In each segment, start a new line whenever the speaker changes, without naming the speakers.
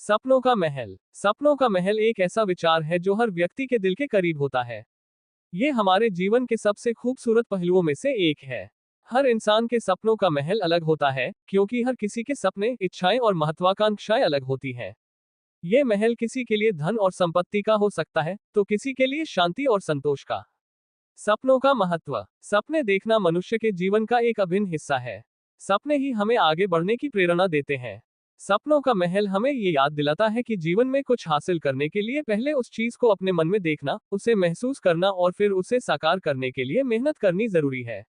सपनों का महल। सपनों का महल एक ऐसा विचार है जो हर व्यक्ति के दिल के करीब होता है। ये हमारे जीवन के सबसे खूबसूरत पहलुओं में से एक है। हर इंसान के सपनों का महल अलग होता है, क्योंकि हर किसी के सपने, इच्छाएं और महत्वाकांक्षाएं अलग होती हैं। ये महल किसी के लिए धन और संपत्ति का हो सकता है, तो किसी के लिए शांति और संतोष का। सपनों का महत्व। सपने देखना मनुष्य के जीवन का एक अभिन्न हिस्सा है। सपने ही हमें आगे बढ़ने की प्रेरणा देते हैं। सपनों का महल हमें ये याद दिलाता है कि जीवन में कुछ हासिल करने के लिए पहले उस चीज को अपने मन में देखना, उसे महसूस करना और फिर उसे साकार करने के लिए मेहनत करनी जरूरी है।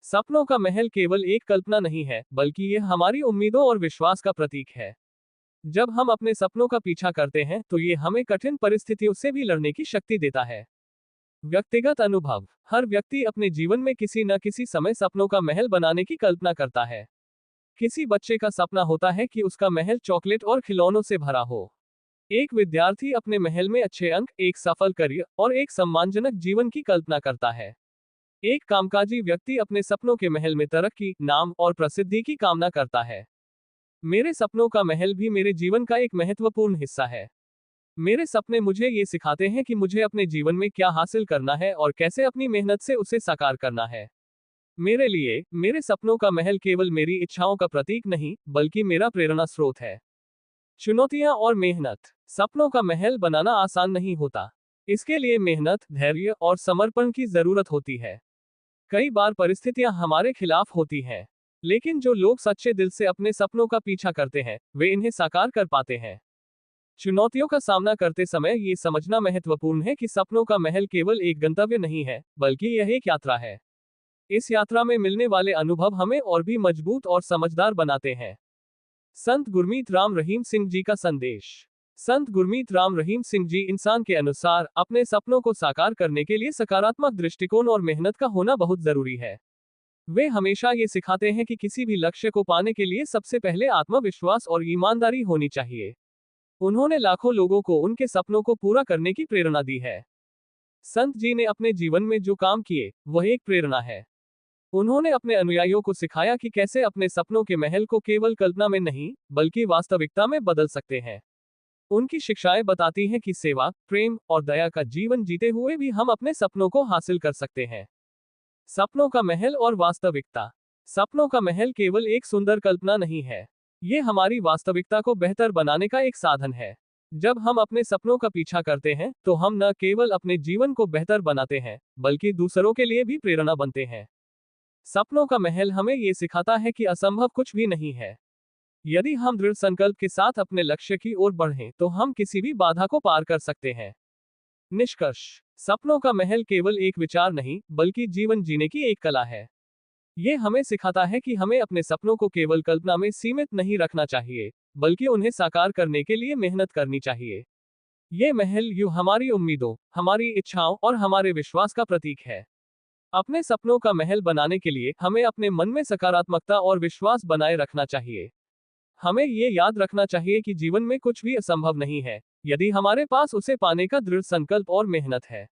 सपनों का महल केवल एक कल्पना नहीं है, बल्कि यह हमारी उम्मीदों और विश्वास का प्रतीक है। जब हम अपने सपनों का पीछा करते हैं, तो ये हमें कठिन परिस्थितियों से भी लड़ने की शक्ति देता है। व्यक्तिगत अनुभव। हर व्यक्ति अपने जीवन में किसी न किसी समय सपनों का महल बनाने की कल्पना करता है। किसी बच्चे का सपना होता है कि उसका महल चॉकलेट और खिलौनों से भरा हो। एक विद्यार्थी अपने महल में अच्छे अंक, एक सफल करियर और एक सम्मानजनक जीवन की कल्पना करता है। एक कामकाजी व्यक्ति अपने सपनों के महल में तरक्की, नाम और प्रसिद्धि की कामना करता है। मेरे सपनों का महल भी मेरे जीवन का एक महत्वपूर्ण हिस्सा है। मेरे सपने मुझे ये सिखाते हैं कि मुझे अपने जीवन में क्या हासिल करना है और कैसे अपनी मेहनत से उसे साकार करना है। मेरे लिए मेरे सपनों का महल केवल मेरी इच्छाओं का प्रतीक नहीं, बल्कि मेरा प्रेरणा स्रोत है। चुनौतियां और मेहनत। सपनों का महल बनाना आसान नहीं होता। इसके लिए मेहनत, धैर्य और समर्पण की जरूरत होती है। कई बार परिस्थितियां हमारे खिलाफ होती हैं, लेकिन जो लोग सच्चे दिल से अपने सपनों का पीछा करते हैं, वे इन्हें साकार कर पाते हैं। चुनौतियों का सामना करते समय ये समझना महत्वपूर्ण है कि सपनों का महल केवल एक गंतव्य नहीं है, बल्कि यह एक यात्रा है। इस यात्रा में मिलने वाले अनुभव हमें और भी मजबूत और समझदार बनाते हैं। संत गुरमीत राम रहीम सिंह जी का संदेश। संत गुरमीत राम रहीम सिंह जी इंसान के अनुसार अपने सपनों को साकार करने के लिए सकारात्मक दृष्टिकोण और मेहनत का होना बहुत जरूरी है। वे हमेशा ये सिखाते हैं कि किसी भी लक्ष्य को पाने के लिए सबसे पहले आत्मविश्वास और ईमानदारी होनी चाहिए। उन्होंने लाखों लोगों को उनके सपनों को पूरा करने की प्रेरणा दी है। संत जी ने अपने जीवन में जो काम किए, वह एक प्रेरणा है। उन्होंने अपने अनुयायियों को सिखाया कि कैसे अपने सपनों के महल को केवल कल्पना में नहीं, बल्कि वास्तविकता में बदल सकते हैं। उनकी शिक्षाएं बताती हैं कि सेवा, प्रेम और दया का जीवन जीते हुए भी हम अपने सपनों को हासिल कर सकते हैं। सपनों का महल और वास्तविकता। सपनों का महल केवल एक सुंदर कल्पना नहीं है, ये हमारी वास्तविकता को बेहतर बनाने का एक साधन है। जब हम अपने सपनों का पीछा करते हैं, तो हम न केवल अपने जीवन को बेहतर बनाते हैं, बल्कि दूसरों के लिए भी प्रेरणा बनते हैं। सपनों का महल हमें ये सिखाता है कि असंभव कुछ भी नहीं है। यदि हम दृढ़ संकल्प के साथ अपने लक्ष्य की ओर बढ़ें, तो हम किसी भी बाधा को पार कर सकते हैं। निष्कर्ष। सपनों का महल केवल एक विचार नहीं, बल्कि जीवन जीने की एक कला है। ये हमें सिखाता है कि हमें अपने सपनों को केवल कल्पना में सीमित नहीं रखना चाहिए, बल्कि उन्हें साकार करने के लिए मेहनत करनी चाहिए। ये महल हमारी उम्मीदों, हमारी इच्छाओं और हमारे विश्वास का प्रतीक है। अपने सपनों का महल बनाने के लिए हमें अपने मन में सकारात्मकता और विश्वास बनाए रखना चाहिए। हमें ये याद रखना चाहिए कि जीवन में कुछ भी असंभव नहीं है, यदि हमारे पास उसे पाने का दृढ़ संकल्प और मेहनत है।